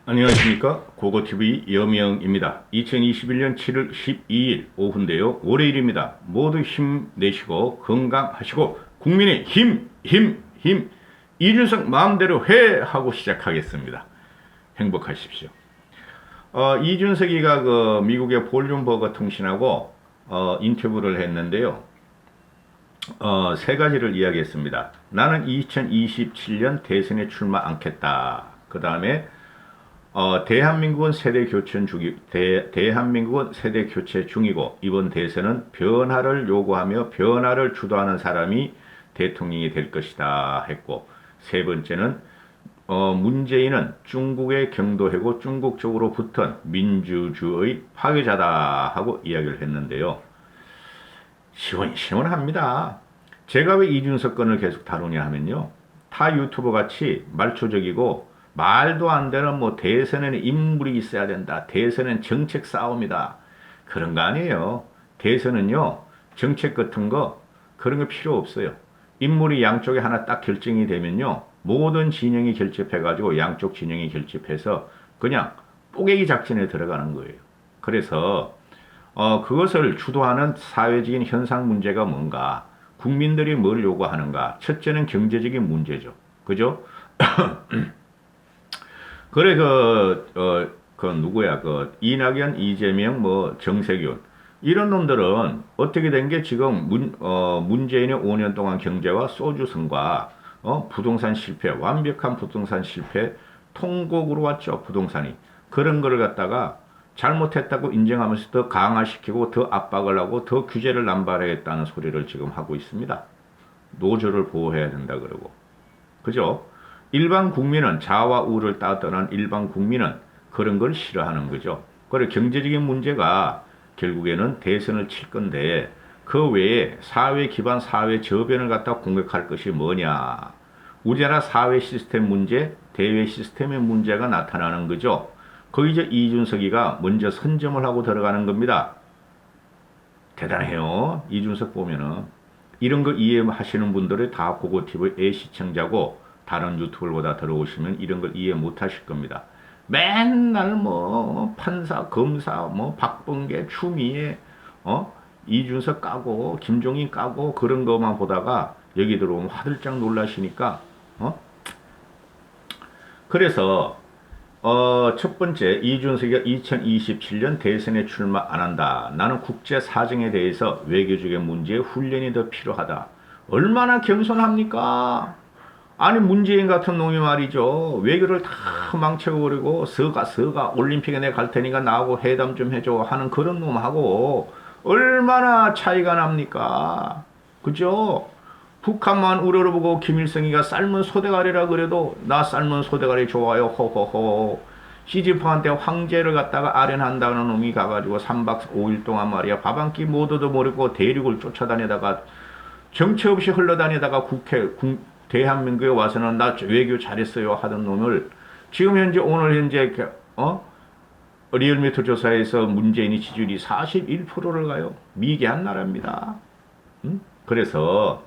안녕하십니까. 고고TV 여명입니다. 2021년 7월 12일 오후인데요. 월요일입니다. 모두 힘내시고 건강하시고 국민의 힘 이준석 마음대로 해 하고 시작하겠습니다. 행복하십시오. 이준석이가 그 미국의 볼륨버거 통신하고 인터뷰를 했는데요. 세 가지를 이야기했습니다. 나는 2027년 대선에 출마 않겠다. 그 다음에 대한민국은 대한민국은 세대 교체 중이고 이번 대선은 변화를 요구하며 변화를 주도하는 사람이 대통령이 될 것이다 했고, 세 번째는 문재인은 중국의 경도해고 중국 쪽으로 붙은 민주주의 파괴자다 하고 이야기를 했는데요. 시원합니다. 제가 왜 이준석 건을 계속 다루냐 하면요, 타 유튜버 같이 말초적이고 말도 안 되는 뭐 대선에는 인물이 있어야 된다, 대선은 정책 싸움이다, 그런 거 아니에요. 대선은요, 정책 같은 거 그런 거 필요 없어요. 인물이 양쪽에 하나 딱 결정이 되면요, 모든 진영이 결집해가지고 양쪽 진영이 결집해서 그냥 뽀개기 작전에 들어가는 거예요. 그래서 그것을 주도하는 사회적인 현상 문제가 뭔가, 국민들이 뭘 요구하는가. 첫째는 경제적인 문제죠. 그죠? 그래, 누구야, 이낙연, 이재명, 정세균. 이런 놈들은 어떻게 된 게 지금 문재인의 5년 동안 경제와 소주성과, 부동산 실패, 완벽한 부동산 실패, 통곡으로 왔죠, 부동산이. 그런 거를 갖다가 잘못했다고 인정하면서 더 강화시키고 더 압박을 하고 더 규제를 남발하겠다는 소리를 지금 하고 있습니다. 노조를 보호해야 된다 그러고. 그죠? 일반 국민은, 자와 우를 따떠난 일반 국민은 그런 걸 싫어하는 거죠. 그래, 경제적인 문제가 결국에는 대선을 칠 건데, 그 외에 사회 기반 사회 저변을 갖다 공격할 것이 뭐냐. 우리나라 사회 시스템 문제, 대외 시스템의 문제가 나타나는 거죠. 거기서 이준석이가 먼저 선점을 하고 들어가는 겁니다. 대단해요. 이준석 보면은. 이런 거 이해하시는 분들이 다 고고TV 시청자고, 다른 유튜브보다 들어오시면 이런 걸 이해 못 하실 겁니다. 맨날 판사, 검사, 박범계, 추미애, 이준석 까고, 김종인 까고, 그런 것만 보다가 여기 들어오면 화들짝 놀라시니까, 그래서, 첫 번째, 이준석이가 2027년 대선에 출마 안 한다. 나는 국제 사정에 대해서 외교적인 문제에 훈련이 더 필요하다. 얼마나 겸손합니까? 아니, 문재인 같은 놈이 말이죠, 외교를 다 망쳐버리고 서가 올림픽에 내가 갈 테니까 나하고 회담 좀 해줘 하는 그런 놈하고 얼마나 차이가 납니까? 그죠? 북한만 우러러보고 김일성이가 삶은 소대가리라 그래도 나 삶은 소대가리 좋아요 호호호. 시집한테 황제를 갖다가 아련한다는 놈이 가가지고 3박 5일 동안 말이야 밥 한 끼 못 얻어버리고 대륙을 쫓아다니다가 정체 없이 흘러다니다가 대한민국에 와서는 나 외교 잘했어요 하던 놈을 지금 현재 오늘 현재 리얼미터 조사에서 문재인이 지지율이 41%를 가요. 미개한 나라입니다. 그래서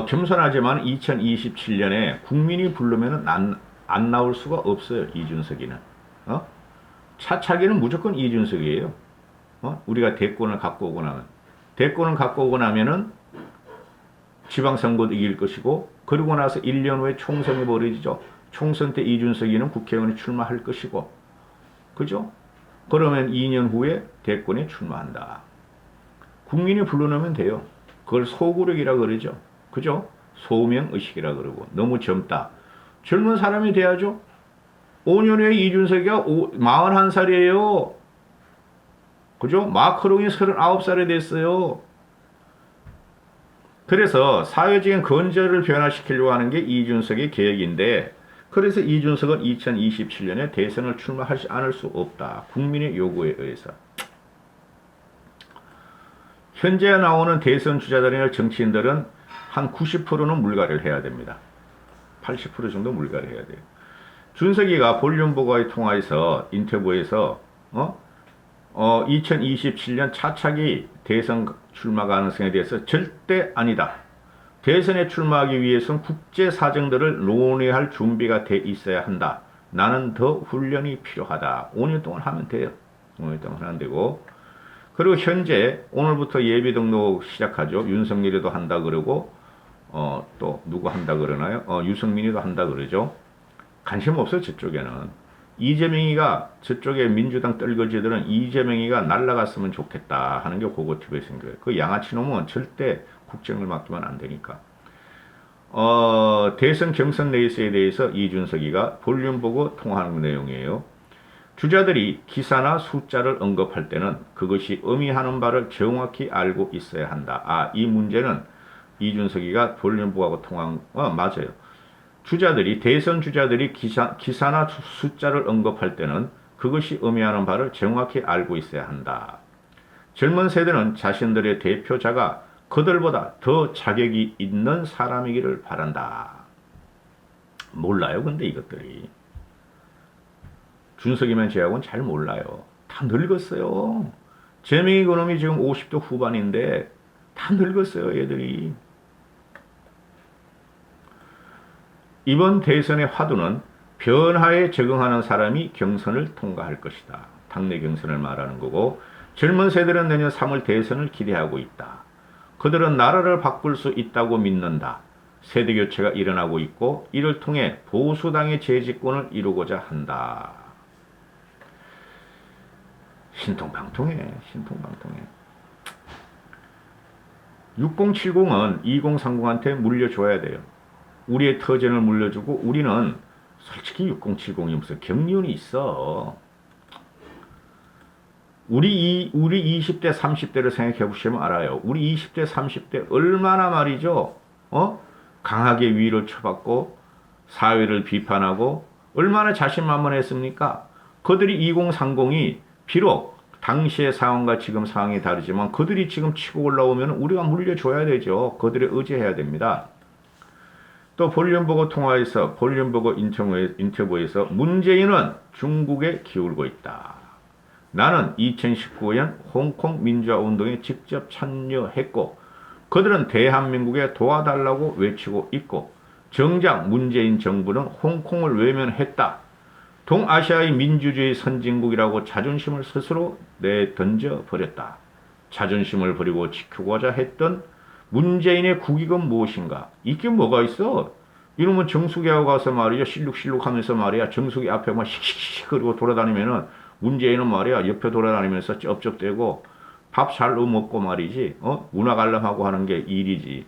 겸손하지만 2027년에 국민이 부르면 안 나올 수가 없어요. 이준석이는. 차차기는 무조건 이준석이에요. 우리가 대권을 갖고 오고 나면은 지방선거도 이길 것이고, 그러고 나서 1년 후에 총선이 벌어지죠. 총선 때 이준석이는 국회의원에 출마할 것이고, 그죠? 그러면 2년 후에 대권에 출마한다. 국민이 불러놓으면 돼요. 그걸 소구력이라 그러죠. 그죠? 소명의식이라 그러고. 너무 젊다. 젊은 사람이 돼야죠. 5년 후에 이준석이가 41살이에요. 그죠? 마크롱이 39살이 됐어요. 그래서 사회적인 건전을 변화시키려고 하는 게 이준석의 계획인데, 그래서 이준석은 2027년에 대선을 출마하지 않을 수 없다. 국민의 요구에 의해서. 현재 나오는 대선 주자들이나 정치인들은 한 90%는 물갈이를 해야 됩니다. 80% 정도 물갈이 해야 돼요. 준석이가 볼륨버거의 통화에서 인터뷰에서 2027년 차차기 대선 출마 가능성에 대해서 절대 아니다. 대선에 출마하기 위해서는 국제 사정들을 논의할 준비가 돼 있어야 한다. 나는 더 훈련이 필요하다. 5년 동안 하면 돼요. 5년 동안 하면 되고. 그리고 현재 오늘부터 예비 등록 시작하죠. 윤석열이도 한다 그러고 또 누구 한다 그러나요? 유승민이도 한다 그러죠. 관심 없어 저쪽에는. 이재명이가 저쪽에 민주당 떨거지들은 이재명이가 날아갔으면 좋겠다 하는 게 그거 팁에 있는 거예요. 그 양아치 놈은 절대 국정을 맡기면 안 되니까. 대선 경선 레이스에 대해서 이준석이가 볼륨 보고 통화하는 내용이에요. 주자들이 기사나 숫자를 언급할 때는 그것이 의미하는 바를 정확히 알고 있어야 한다. 이 문제는 이준석이가 볼륨 보고 통화한 맞아요. 대선 주자들이 기사나 숫자를 언급할 때는 그것이 의미하는 바를 정확히 알고 있어야 한다. 젊은 세대는 자신들의 대표자가 그들보다 더 자격이 있는 사람이기를 바란다. 몰라요, 근데 이것들이. 준석이면 제하고는 잘 몰라요. 다 늙었어요. 재명이 그놈이 지금 50대 후반인데 다 늙었어요, 얘들이. 이번 대선의 화두는 변화에 적응하는 사람이 경선을 통과할 것이다. 당내 경선을 말하는 거고, 젊은 세대는 내년 3월 대선을 기대하고 있다. 그들은 나라를 바꿀 수 있다고 믿는다. 세대교체가 일어나고 있고 이를 통해 보수당의 재집권을 이루고자 한다. 신통방통해. 6070은 2030한테 물려줘야 돼요. 우리의 터전을 물려주고 우리는 솔직히 6070이 무슨 경륜이 있어. 우리 20대 30대를 생각해 보시면 알아요. 우리 20대 30대 얼마나 말이죠. 강하게 위를 쳐받고 사회를 비판하고 얼마나 자신만만했습니까? 그들이 2030이 비록 당시의 상황과 지금 상황이 다르지만 그들이 지금 치고 올라오면 우리가 물려줘야 되죠. 그들에 의지해야 됩니다. 또 볼륨 보고 통화에서 볼륨 보고 인터뷰에서 문재인은 중국에 기울고 있다. 나는 2019년 홍콩 민주화 운동에 직접 참여했고 그들은 대한민국에 도와달라고 외치고 있고 정작 문재인 정부는 홍콩을 외면했다. 동아시아의 민주주의 선진국이라고 자존심을 스스로 내던져 버렸다. 자존심을 버리고 지키고자 했던 문재인의 국익은 무엇인가? 이게 뭐가 있어? 이놈은 정수기하고 가서 말이야 실룩실룩 하면서 말이야 정수기 앞에 막 씩씩씩 그리고 돌아다니면은 문재인은 말이야 옆에 돌아다니면서 쩝쩝대고 밥 잘 먹고 말이지 문화 관람하고 하는 게 일이지.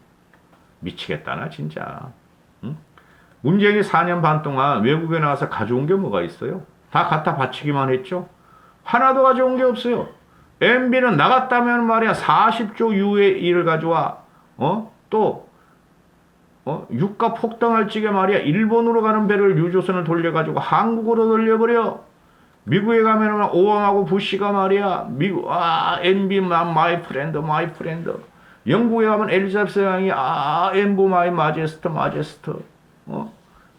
미치겠다 나 진짜. 응? 문재인이 4년 반 동안 외국에 나가서 가져온 게 뭐가 있어요? 다 갖다 바치기만 했죠. 하나도 가져온 게 없어요. MB는 나갔다면 말이야 40조 유의 일을 가져와. 또 유가 폭등할 적에 말이야 일본으로 가는 배를 유조선을 돌려가지고 한국으로 돌려버려. 미국에 가면은 오바마하고 부시가 말이야 미국 MB 마이 프렌드. 영국에 가면 엘리자베스 양이 엠보 마이 마제스트.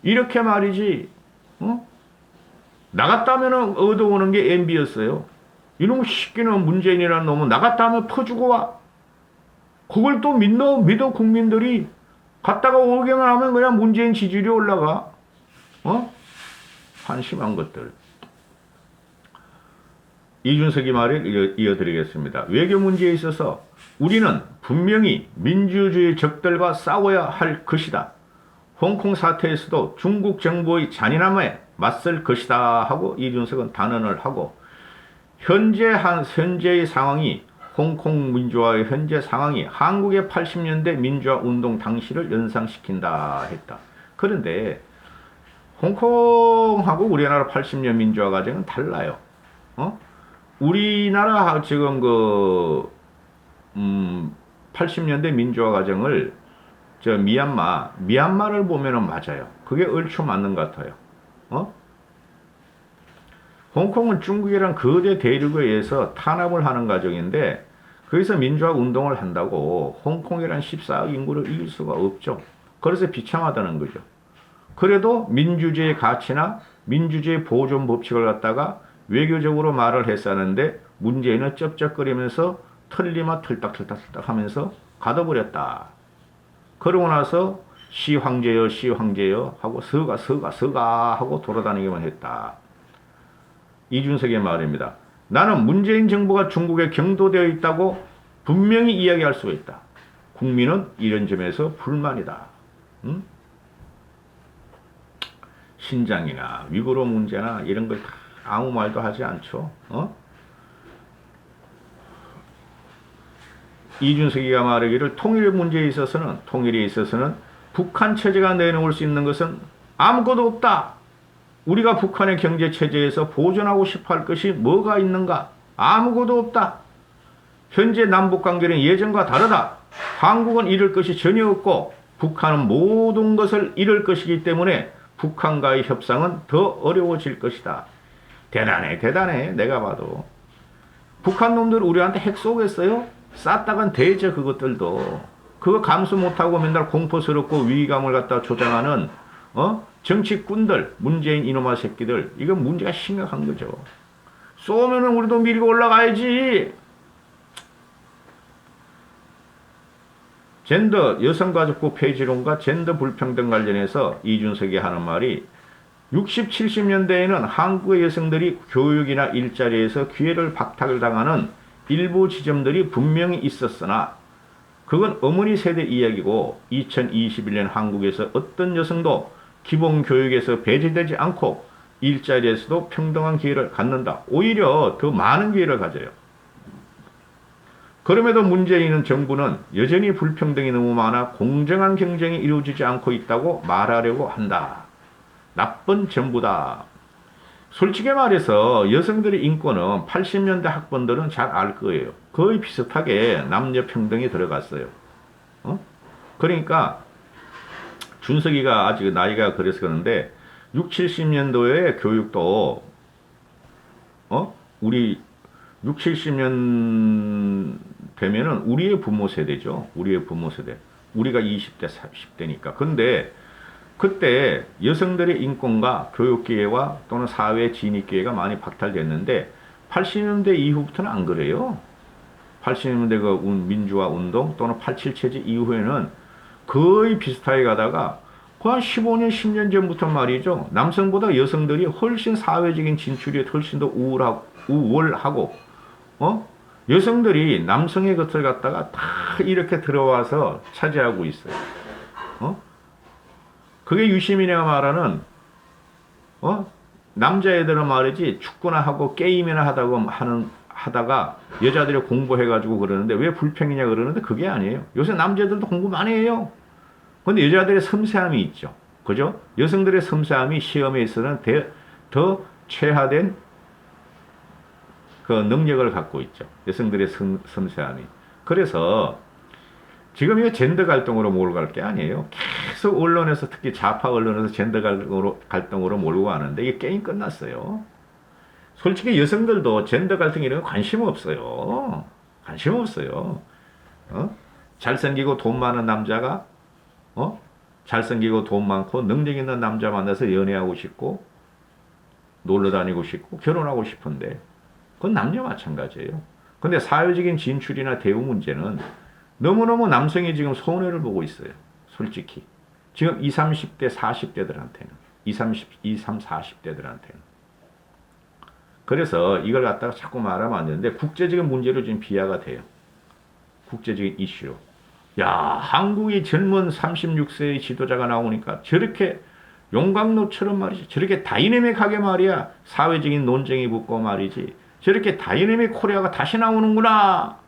이렇게 말이지. 나갔다면은 얻어오는 게 MB였어요. 이놈 시끼는 문재인이라는 놈은 나갔다면 퍼주고 와. 그걸 또 믿어 국민들이. 갔다가 오기만 하면 그냥 문재인 지지율이 올라가. 한심한 것들. 이준석이 말을 이어드리겠습니다. 외교 문제에 있어서 우리는 분명히 민주주의 적들과 싸워야 할 것이다. 홍콩 사태에서도 중국 정부의 잔인함에 맞설 것이다 하고 이준석은 단언을 하고 현재의 상황이 홍콩 민주화의 현재 상황이 한국의 80년대 민주화 운동 당시를 연상시킨다 했다. 그런데 홍콩하고 우리나라 80년 민주화 과정은 달라요. 우리나라 지금 80년대 민주화 과정을 미얀마를 보면은 맞아요. 그게 얼추 맞는 것 같아요. 홍콩은 중국이란 거대 대륙에 의해서 탄압을 하는 과정인데 거기서 민주화 운동을 한다고 홍콩이란 14억 인구를 이길 수가 없죠. 그래서 비참하다는 거죠. 그래도 민주주의 가치나 민주주의 보존 법칙을 갖다가 외교적으로 말을 했었는데 문재인은 쩝쩝거리면서 털리마 털딱털딱 하면서 가둬버렸다. 그러고 나서 시 황제여 시 황제여 하고 서가 하고 돌아다니기만 했다. 이준석의 말입니다. 나는 문재인 정부가 중국에 경도되어 있다고 분명히 이야기할 수가 있다. 국민은 이런 점에서 불만이다. 응? 신장이나 위구르 문제나 이런 걸 아무 말도 하지 않죠. 이준석이가 말하기를 통일에 있어서는 북한 체제가 내놓을 수 있는 것은 아무것도 없다. 우리가 북한의 경제 체제에서 보존하고 싶어 할 것이 뭐가 있는가? 아무것도 없다. 현재 남북 관계는 예전과 다르다. 한국은 잃을 것이 전혀 없고 북한은 모든 것을 잃을 것이기 때문에 북한과의 협상은 더 어려워질 것이다. 대단해. 내가 봐도. 북한 놈들 우리한테 핵 쏘겠어요? 쌌다간 되죠, 그것들도. 그거 감수 못하고 맨날 공포스럽고 위기감을 갖다 조장하는, 정치꾼들, 문재인 이놈아 새끼들, 이건 문제가 심각한 거죠. 쏘면은 우리도 밀고 올라가야지. 젠더, 여성가족부 폐지론과 젠더 불평등 관련해서 이준석이 하는 말이 60, 70년대에는 한국의 여성들이 교육이나 일자리에서 기회를 박탈을 당하는 일부 지점들이 분명히 있었으나 그건 어머니 세대 이야기고 2021년 한국에서 어떤 여성도 기본교육에서 배제되지 않고 일자리에서도 평등한 기회를 갖는다. 오히려 더 많은 기회를 가져요. 그럼에도 문재인 정부는 여전히 불평등이 너무 많아 공정한 경쟁이 이루어지지 않고 있다고 말하려고 한다. 나쁜 정부다. 솔직히 말해서 여성들의 인권은 80년대 학번들은 잘 알 거예요. 거의 비슷하게 남녀 평등이 들어갔어요. 그러니까 준석이가 아직 나이가 그래서 그런데 60, 70년도에 교육도 우리 6, 70년 되면은 우리의 부모 세대죠. 우리의 부모 세대. 우리가 20대, 30대니까. 근데 그때 여성들의 인권과 교육 기회와 또는 사회 진입 기회가 많이 박탈됐는데 80년대 이후부터는 안 그래요. 80년대 그 민주화 운동 또는 87 체제 이후에는 거의 비슷하게 가다가 한 15년, 10년 전부터 말이죠. 남성보다 여성들이 훨씬 사회적인 진출이 훨씬 더 우월하고, 여성들이 남성의 것을 갖다가 다 이렇게 들어와서 차지하고 있어요. 그게 유시민이가 말하는, 남자애들은 말이지 축구나 하고 게임이나 하다가 여자들이 공부해가지고 그러는데 왜 불평이냐 그러는데 그게 아니에요. 요새 남자들도 공부 많이 해요. 근데 여자들의 섬세함이 있죠. 그죠? 여성들의 섬세함이 시험에 있어서는 더 최하된 그 능력을 갖고 있죠. 여성들의 섬세함이. 그래서 지금 이거 젠더 갈등으로 몰고 갈 게 아니에요. 계속 언론에서 특히 좌파 언론에서 젠더 갈등으로 몰고 가는데 이게 게임 끝났어요. 솔직히 여성들도 젠더 갈등 이런 거 관심 없어요. 관심 없어요. 잘생기고 돈 많은 남자가 잘생기고 돈 많고 능력 있는 남자 만나서 연애하고 싶고 놀러 다니고 싶고 결혼하고 싶은데 그건 남녀 마찬가지예요. 근데 사회적인 진출이나 대우 문제는 너무너무 남성이 지금 손해를 보고 있어요. 솔직히. 지금 20, 30대, 40대들한테는. 20, 40대들한테는. 그래서 이걸 갖다가 자꾸 말하면 안 되는데 국제적인 문제로 지금 비하가 돼요. 국제적인 이슈로. 야, 한국이 젊은 36세의 지도자가 나오니까 저렇게 용광로처럼 말이지. 저렇게 다이내믹하게 말이야. 사회적인 논쟁이 붙고 말이지. 저렇게 다이내믹 코리아가 다시 나오는구나.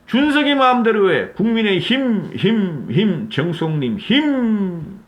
준석이 마음대로 해. 국민의 힘, 정성님 힘.